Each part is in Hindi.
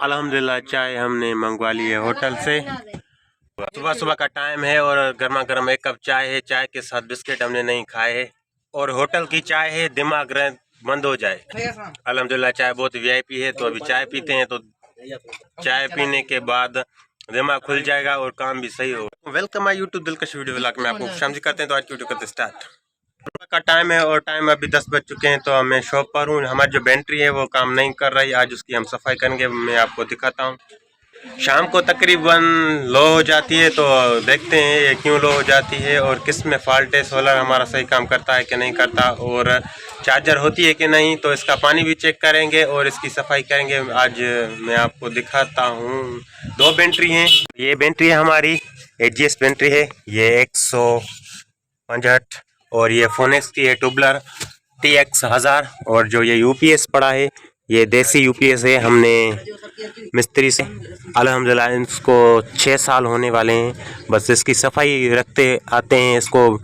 अल्हम्दुलिल्लाह चाय हमने मंगवा ली है होटल से। सुबह सुबह का टाइम है और गर्मा गर्म एक कप चाय है। चाय के साथ बिस्किट हमने नहीं खाए है और होटल की चाय है, दिमाग बंद हो जाए। अल्हम्दुलिल्लाह चाय बहुत वीआईपी है, तो अभी चाय पीते हैं, तो चाय पीने के बाद दिमाग खुल जाएगा और काम भी सही होगा। वेलकम माय यूट्यूब दिलकश वीडियो व्लॉग में आपको शाम करते हैं। तो आज की वीडियो करते स्टार्ट। का टाइम है और टाइम अभी 10 बज चुके हैं, तो मैं शॉप पर हूँ। हमारी जो बैटरी है वो काम नहीं कर रही, आज उसकी हम सफाई करेंगे। मैं आपको दिखाता हूँ। शाम को तकरीबन लो हो जाती है, तो देखते हैं ये क्यों लो हो जाती है और किस में फॉल्ट है। सोलर हमारा सही काम करता है कि नहीं करता और चार्जर होती है कि नहीं, तो इसका पानी भी चेक करेंगे और इसकी सफाई करेंगे। आज मैं आपको दिखाता हूँ। 2 बैटरी हैं। ये बैटरी है हमारी एजीएस बैटरी है, ये 165 और ये फोनेक्स की है टुबलर TX 1000। और जो ये यूपीएस पड़ा है ये देसी यूपीएस है, हमने मिस्त्री से अल्हम्दुलिल्लाह इसको 6 साल होने वाले हैं। बस इसकी सफाई रखते आते हैं, इसको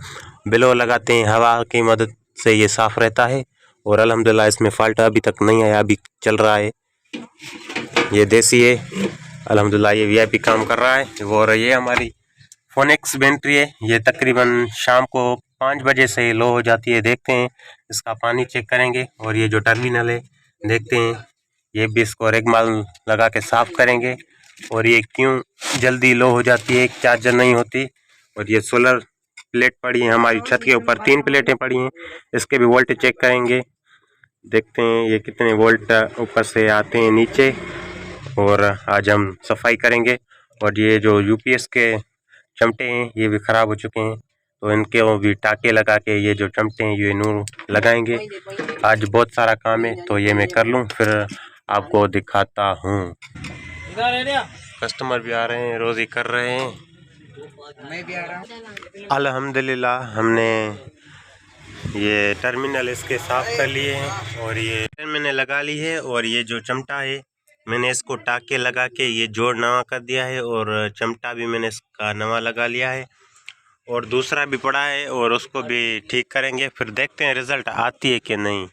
बिलो लगाते हैं, हवा की मदद से ये साफ़ रहता है। और अल्हम्दुलिल्लाह इसमें फॉल्ट अभी तक नहीं आया, अभी चल रहा है। ये देसी है, अल्हम्दुलिल्लाह ये वीआईपी काम कर रहा है। और ये हमारी फोनेक्स बैटरी है, ये तकरीबन शाम को 5 बजे से लो हो जाती है। देखते हैं, इसका पानी चेक करेंगे और ये जो टर्मिनल है देखते हैं, ये भी इसको रेगमाल लगा के साफ़ करेंगे। और ये क्यों जल्दी लो हो जाती है, चार्जर नहीं होती। और ये सोलर प्लेट पड़ी है हमारी छत के ऊपर, 3 प्लेटें पड़ी हैं, इसके भी वोल्टेज चेक करेंगे। देखते हैं ये कितने वोल्ट ऊपर से आते हैं नीचे, और आज हम सफाई करेंगे। और ये जो यूपीएस के चमटे हैं ये भी ख़राब हो चुके हैं, तो इनके वो भी टाके लगा के ये जो चमटे हैं ये नूर लगाएंगे। आज बहुत सारा काम है, तो ये मैं कर लूँ फिर आपको दिखाता हूँ। कस्टमर भी आ रहे हैं, रोज़ी कर रहे हैं। मैं भी आ रहा हूँ। अल्हम्दुलिल्लाह हमने ये टर्मिनल इसके साफ़ कर लिए हैं और ये मैंने लगा ली है। और ये जो चमटा है मैंने इसको टाके लगा के ये जोड़ नवा कर दिया है, और चमटा भी मैंने इसका नवा लगा लिया है। और दूसरा भी पड़ा है और उसको भी ठीक करेंगे, फिर देखते हैं रिज़ल्ट आती है कि नहीं।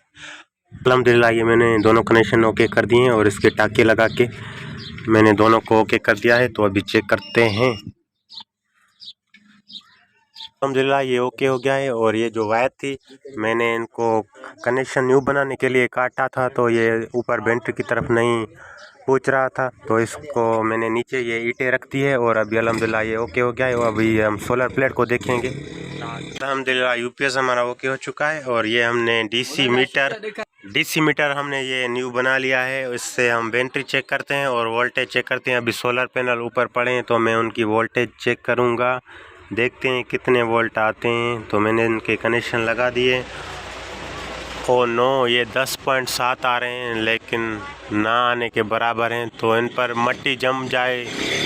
अल्हम्दुलिल्लाह ये मैंने दोनों कनेक्शन ओके कर दिए हैं और इसके टाके लगा के मैंने दोनों को ओके कर दिया है। तो अभी चेक करते हैं। अल्हम्दुलिल्लाह ये ओके हो गया है। और ये जो वायर थी मैंने इनको कनेक्शन न्यू बनाने के लिए काटा था, तो ये ऊपर बैटरी की तरफ नहीं पूछ रहा था, तो इसको मैंने नीचे ये ईंटें रख दी है। और अभी अल्हम्दुलिल्लाह ये ओके हो गया है। और अभी हम सोलर प्लेट को देखेंगे। अल्हम्दुलिल्लाह यूपीएस हमारा ओके हो चुका है। और ये हमने डीसी मीटर हमने ये न्यू बना लिया है। इससे हम बैटरी चेक करते हैं और वोल्टेज चेक करते हैं। अभी सोलर पैनल ऊपर पड़े हैं, तो मैं उनकी वोल्टेज चेक करूँगा, देखते हैं कितने वोल्ट आते हैं। तो मैंने इनके कनेक्शन लगा दिए। ओ नो, ये 10.7 आ रहे हैं, लेकिन ना आने के बराबर हैं। तो इन पर मट्टी जम जाए।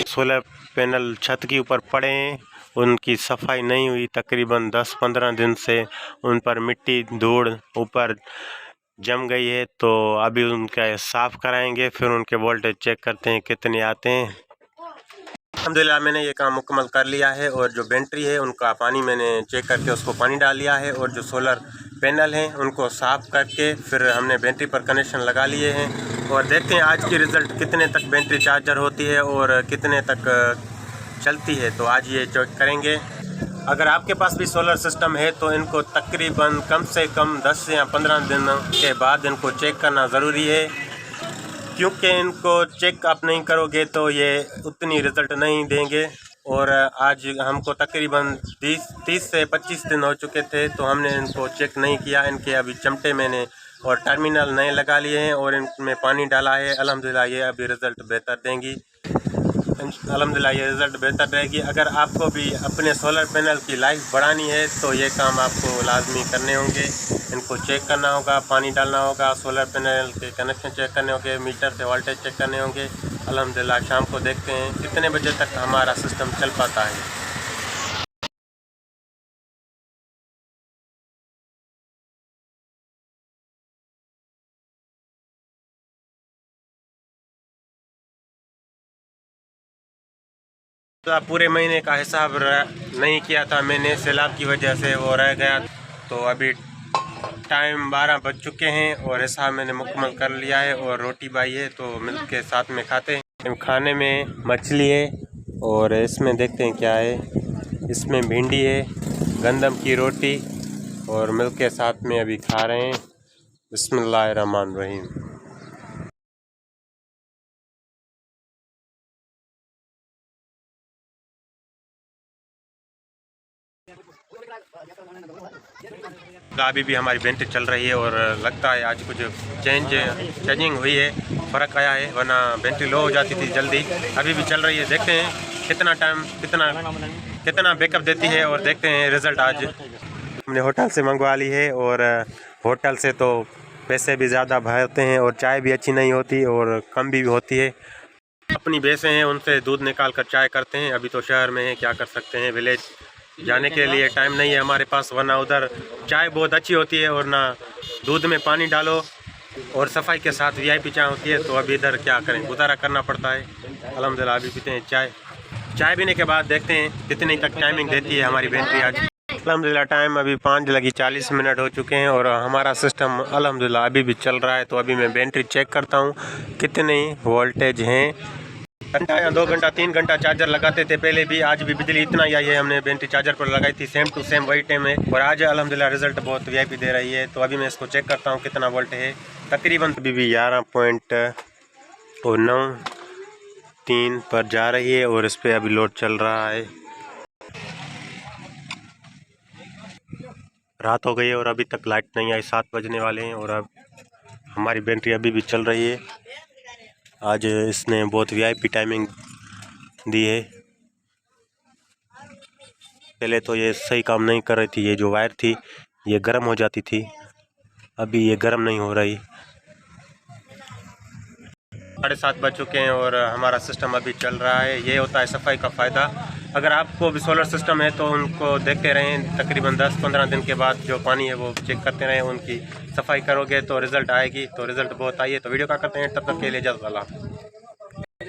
सोलर पैनल छत के ऊपर पड़े हैं, उनकी सफाई नहीं हुई, तकरीबन 10-15 दिन से उन पर मिट्टी धूड़ ऊपर जम गई है। तो अभी उनका साफ़ कराएंगे, फिर उनके वोल्टेज चेक करते हैं कितने आते हैं। अल्हम्दुलिल्लाह मैंने ये काम मुकम्मल कर लिया है। और जो बैटरी है उनका पानी मैंने चेक करके उसको पानी डाल लिया है। और जो सोलर पैनल हैं उनको साफ़ करके फिर हमने बैटरी पर कनेक्शन लगा लिए हैं। और देखते हैं आज की रिज़ल्ट कितने तक बैटरी चार्जर होती है और कितने तक चलती है। तो आज ये चेक करेंगे। अगर आपके पास भी सोलर सिस्टम है तो इनको तकरीबन कम से कम 10 या 15 दिन के बाद इनको चेक करना ज़रूरी है, क्योंकि इनको चेक आप नहीं करोगे तो ये उतनी रिज़ल्ट नहीं देंगे। और आज हमको तकरीबन 30 से 25 दिन हो चुके थे, तो हमने इनको चेक नहीं किया। इनके अभी चमटे मैंने और टर्मिनल नए लगा लिए हैं और इनमें पानी डाला है। अल्हम्दुलिल्लाह ये अभी रिज़ल्ट बेहतर देंगी। अल्हम्दुलिल्लाह ये रिज़ल्ट बेहतर रहेगी। अगर आपको भी अपने सोलर पैनल की लाइफ बढ़ानी है तो ये काम आपको लाजमी करने होंगे। इनको चेक करना होगा, पानी डालना होगा, सोलर पैनल के कनेक्शन चेक करने होंगे, मीटर से वोल्टेज चेक करने होंगे। अल्हम्दुलिल्लाह शाम को देखते हैं कितने बजे तक हमारा सिस्टम चल पाता है। तो पूरे महीने का हिसाब नहीं किया था मैंने, सैलाब की वजह से वो रह गया। तो अभी टाइम 12 बज चुके हैं और ऐसा मैंने मुकम्मल कर लिया है और रोटी बाई है तो मिल के साथ में खाते हैं। खाने में मछली है और इसमें देखते हैं क्या है। इसमें भिंडी है, गंदम की रोटी और मिल के साथ में अभी खा रहे हैं। बिस्मिल्लाहिर्रहमानिर्रहीम। अभी भी हमारी बेंट चल रही है और लगता है आज कुछ चेंजिंग हुई है, फ़र्क आया है, वरना बेंट्री लो हो जाती थी जल्दी। अभी भी चल रही है, देखते हैं कितना टाइम कितना बैकअप देती है और देखते हैं रिज़ल्ट। आज हमने होटल से मंगवा ली है और होटल से तो पैसे भी ज़्यादा भरते हैं और चाय भी अच्छी नहीं होती और कम भी होती है। अपनी भैंसें हैं उनसे दूध निकाल कर चाय करते हैं। अभी तो शहर में है, क्या कर सकते हैं, विलेज जाने के लिए टाइम नहीं है हमारे पास, वरना उधर चाय बहुत अच्छी होती है और ना दूध में पानी डालो और सफाई के साथ वीआईपी चाय होती है। तो अभी इधर क्या करें, गुजारा करना पड़ता है। अल्हम्दुलिल्लाह अभी पीते हैं चाय पीने के बाद देखते हैं कितनी तक टाइमिंग देती है हमारी बेंट्री आज। अल्हम्दुलिल्लाह टाइम अभी 5:40 हो चुके हैं और हमारा सिस्टम अल्हम्दुलिल्लाह अभी भी चल रहा है। तो अभी मैं बेंट्री चेक करता हूँ कितनी वोल्टेज हैं। घंटा या 2 घंटा 3 घंटा चार्जर लगाते थे पहले भी, आज भी बिजली इतना ही आई है। हमने बेंट्री चार्जर पर लगाई थी सेम टू सेम वही टाइम है और आज अल्हम्दुलिल्लाह रिजल्ट बहुत वीआईपी दे रही है। तो अभी मैं इसको चेक करता हूँ कितना वोल्ट है। तकरीबन अभी भी 11.93 पर जा रही है और इस पर अभी लोड चल रहा है। रात हो गई है और अभी तक लाइट नहीं आई, 7 बजने वाले हैं और अब हमारी बेंट्री अभी भी चल रही है। आज इसने बहुत वीआईपी टाइमिंग दी है। पहले तो ये सही काम नहीं कर रही थी, ये जो वायर थी ये गर्म हो जाती थी, अभी ये गर्म नहीं हो रही। 7:30 बज चुके हैं और हमारा सिस्टम अभी चल रहा है। ये होता है सफाई का फ़ायदा। अगर आपको भी सोलर सिस्टम है तो उनको देखते रहें, तकरीबन 10-15 दिन के बाद जो पानी है वो चेक करते रहें। उनकी सफाई करोगे तो रिज़ल्ट आएगी। तो रिज़ल्ट बहुत आई है। तो वीडियो क्या करते हैं, तब तक के लिए जल्द।